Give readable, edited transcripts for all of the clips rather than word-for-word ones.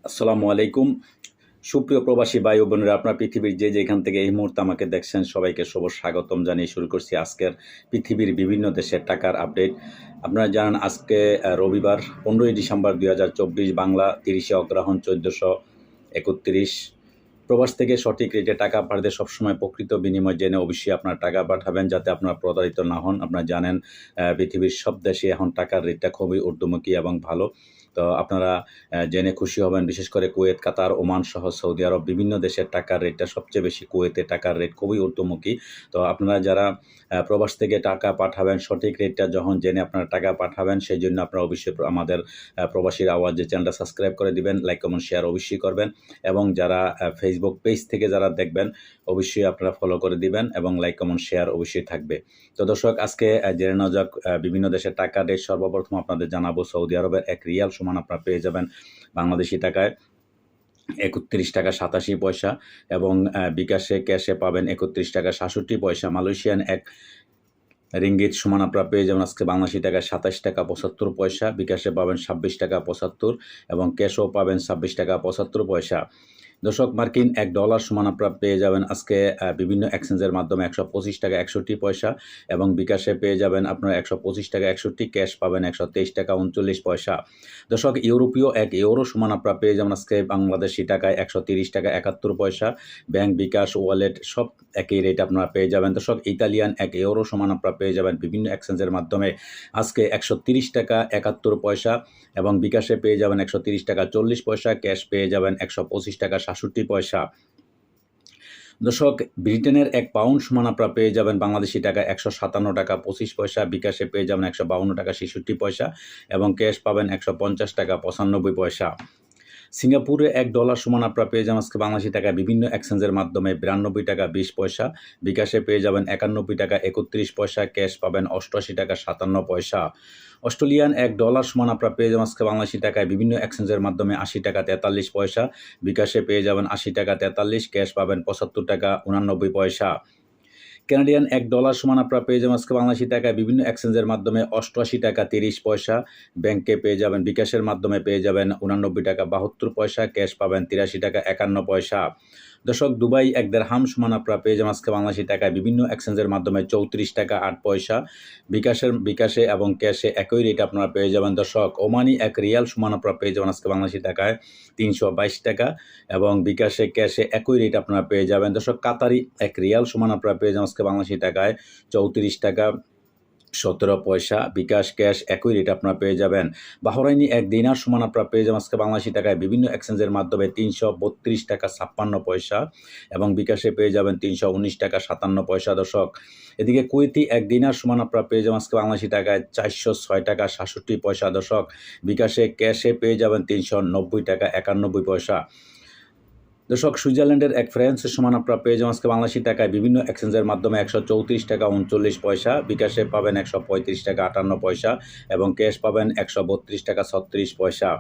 আসসালামু আলাইকুম। সুপ্রিয় প্রবাসী ভাই ও বোনেরা, আপনার পৃথিবীর যে যেখান থেকে এই মুহূর্তে আমাকে দেখছেন, সবাইকে শুভ স্বাগতম জানিয়ে শুরু করছি আজকের পৃথিবীর বিভিন্ন দেশের টাকার আপডেট। আপনারা জানেন আজকে রবিবার 15ই ডিসেম্বর 2024, বাংলা 30শে অগ্রহায়ণ 1431। প্রবাস থেকে সঠিক রেটে টাকা পাঠাতে সবসময় প্রকৃত বিনিময় জেনে অবশ্যই আপনার টাকা পাঠাবেন, যাতে আপনার প্রতারিত না হন। আপনারা জানেন পৃথিবীর সব দেশে এখন টাকার রেটটা খুবই ঊর্ধ্বমুখী এবং ভালো। তো আপনারা জেনে খুশি হবেন, বিশেষ করে কুয়েত, কাতার, ওমান সহ সৌদি আরব বিভিন্ন দেশের টাকার রেটটা সবচেয়ে বেশি। কুয়েতে টাকার রেট খুবই ঊর্ধ্বমুখী। তো আপনারা যারা প্রবাস থেকে টাকা পাঠাবেন, সঠিক রেটটা যখন জেনে আপনারা টাকা পাঠাবেন, সেই জন্য আপনারা অবশ্যই আমাদের প্রবাসীর আওয়াজ যে চ্যানেলটা সাবস্ক্রাইব করে দিবেন, লাইক কমেন্ট শেয়ার অবশ্যই করবেন। এবং যারা ফেসবুক পেজ থেকে যারা দেখবেন, অবশ্যই আপনারা ফলো করে দিবেন এবং লাইক কমেন্ট শেয়ার অবশ্যই থাকবে। তো দর্শক, আজকে জেনে নেওয়া যাক বিভিন্ন দেশের টাকা রেট। সর্বপ্রথম আপনাদের জানাবো, সৌদি আরবের 1 রিয়াল সমান আপনারা পেয়ে যাবেন বাংলাদেশি টাকায় 31 টাকা 87 পয়সা, এবং বিকাশে ক্যাশে পাবেন 31 টাকা 67 পয়সা। মালয়েশিয়ান 1 রিঙ্গিত সমান আপনারা পেয়ে যাবেন আজকে বাংলাদেশি টাকায় 27 টাকা 75 পয়সা, বিকাশে পাবেন 26 টাকা 75, এবং ক্যাশও পাবেন 26 টাকা 75 পয়সা। দর্শক, মার্কিন $1 সমান আপনারা পেয়ে যাবেন আজকে বিভিন্ন এক্সচেঞ্জের মাধ্যমে 125 টাকা 61 পয়সা, এবং বিকাশে পেয়ে যাবেন আপনারা 125 টাকা 61, ক্যাশ পাবেন 123 টাকা 39 পয়সা। দর্শক, ইউরোপীয় €1 সমান আপনারা পেয়ে যাবেন আজকে বাংলাদেশি টাকায় 130 টাকা 71 পয়সা। ব্যাংক, বিকাশ, ওয়ালেট সব একই রেট আপনারা পেয়ে যাবেন। দর্শক, ইতালিয়ান €1 সমান আপনারা পেয়ে যাবেন বিভিন্ন এক্সচেঞ্জের মাধ্যমে আজকে 130 টাকা 71 পয়সা, এবং বিকাশে পেয়ে যাবেন 130 টাকা 40 পয়সা, ক্যাশ পেয়ে যাবেন 125 টাকা 67 পয়সা। দর্শক, ব্রিটেনের 1 পাউন্ড সমান আপনারা পেয়ে যাবেন বাংলাদেশি টাকা 157 টাকা 25 পয়সা, বিকাশে পেয়ে যাবেন 152 টাকা 66 পয়সা, এবং ক্যাশ পাবেন 150 টাকা 95 পয়সা। সিঙ্গাপুরে $1 সমান আপনারা পেয়ে যাবেন আজকে বাংলাদেশি টাকায় বিভিন্ন এক্সচেঞ্জের মাধ্যমে 92 টাকা 20 পয়সা, বিকাশে পেয়ে যাবেন 91 টাকা 31 পয়সা, ক্যাশ পাবেন 88 টাকা 57 পয়সা। অস্ট্রেলিয়ান $1 সমান আপনারা পেয়ে যাবেন আজকে বাংলাদেশি টাকায় বিভিন্ন এক্সচেঞ্জের মাধ্যমে 80 টাকা 43 পয়সা, বিকাশে পেয়ে যাবেন 80 টাকা 43, ক্যাশ পাবেন 75 টাকা 89 পয়সা। কানাডিয়ান $1 সমান আপনারা পেয়ে যাবেন আজকে বাংলাদেশি টাকায় বিভিন্ন এক্সচেঞ্জের মাধ্যমে 88 টাকা 30 পয়সা, ব্যাংকে পেয়ে যাবেন, বিকাশের মাধ্যমে পেয়ে যাবেন 89 টাকা 72 পয়সা, ক্যাশ পাবেন 83 টাকা 51 পয়সা। দর্শক, দুবাই 1 দিরহাম সমান আপনারা পেয়ে যাবেন আজকে বাংলাদেশি টাকায় বিভিন্ন এক্সচেঞ্জের মাধ্যমে 34 টাকা 8 পয়সা, বিকাশে এবং ক্যাশে একই রেট আপনারা পেয়ে যাবেন। দর্শক, ওমানি 1 রিয়াল সমান আপনারা পেয়ে যাবেন আজকে বাংলাদেশি টাকায় 322 টাকা, এবং বিকাশে ক্যাশে একই রেট আপনারা পেয়ে যাবেন। দর্শক, কাতারি 1 রিয়াল সমান আপনারা পেয়ে যাবেন আজকে বাংলাদেশি টাকায় 34 টাকা 17 পয়সা, বিকাশ, ক্যাশ একই রেট আপনারা পেয়ে যাবেন। বাহরাইনি 1 দিনার সমান আপনারা পেয়ে যাবেন আজকে বাংলাদেশি টাকায় বিভিন্ন এক্সচেঞ্জের মাধ্যমে 332 টাকা 56 পয়সা, এবং বিকাশে পেয়ে যাবেন 319 টাকা 57 পয়সা। দর্শক, এদিকে কুয়েতি 1 দিনার সমান আপনারা পেয়ে যাবেন আজকে বাংলাদেশি টাকায় 406 টাকা 67 পয়সা। দর্শক, বিকাশে ক্যাশে পেয়ে যাবেন 390 টাকা 91 পয়সা। দর্শক, সুইজারল্যান্ডের 1 ফ্রান্স সমান আপনারা পেয়ে যাবেন আজকে বাংলাদেশি টাকায় বিভিন্ন এক্সচেঞ্জের মাধ্যমে 134 টাকা 39 পয়সা, বিকাশে পাবেন 135 টাকা 58 পয়সা, এবং ক্যাশ পাবেন 132 টাকা 36 পয়সা।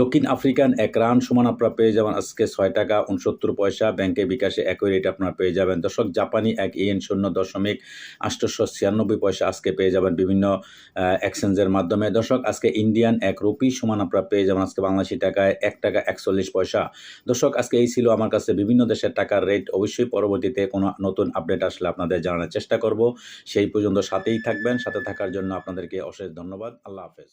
দক্ষিণ আফ্রিকান 1 রান সমান আপনারা পেয়ে যাবেন আজকে 6 টাকা 69 পয়সা, ব্যাংকে, বিকাশে একই রেট আপনারা পেয়ে যাবেন। দর্শক, জাপানি 1 ইয়েন 0.896 পয়সা আজকে পেয়ে যাবেন বিভিন্ন এক্সচেঞ্জের মাধ্যমে। দর্শক, আজকে ইন্ডিয়ান 1 রুপি সমান আপনারা পেয়ে যাবেন আজকে বাংলাদেশি টাকায় 1 টাকা 41 পয়সা। দর্শক, আজকে এই ছিল আমার কাছে বিভিন্ন দেশের টাকার রেট। অবশ্যই পরবর্তীতে কোনো নতুন আপডেট আসলে আপনাদের জানানোর চেষ্টা করব। সেই পর্যন্ত সাথেই থাকবেন। সাথে থাকার জন্য আপনাদেরকে অশেষ ধন্যবাদ। আল্লাহ হাফেজ।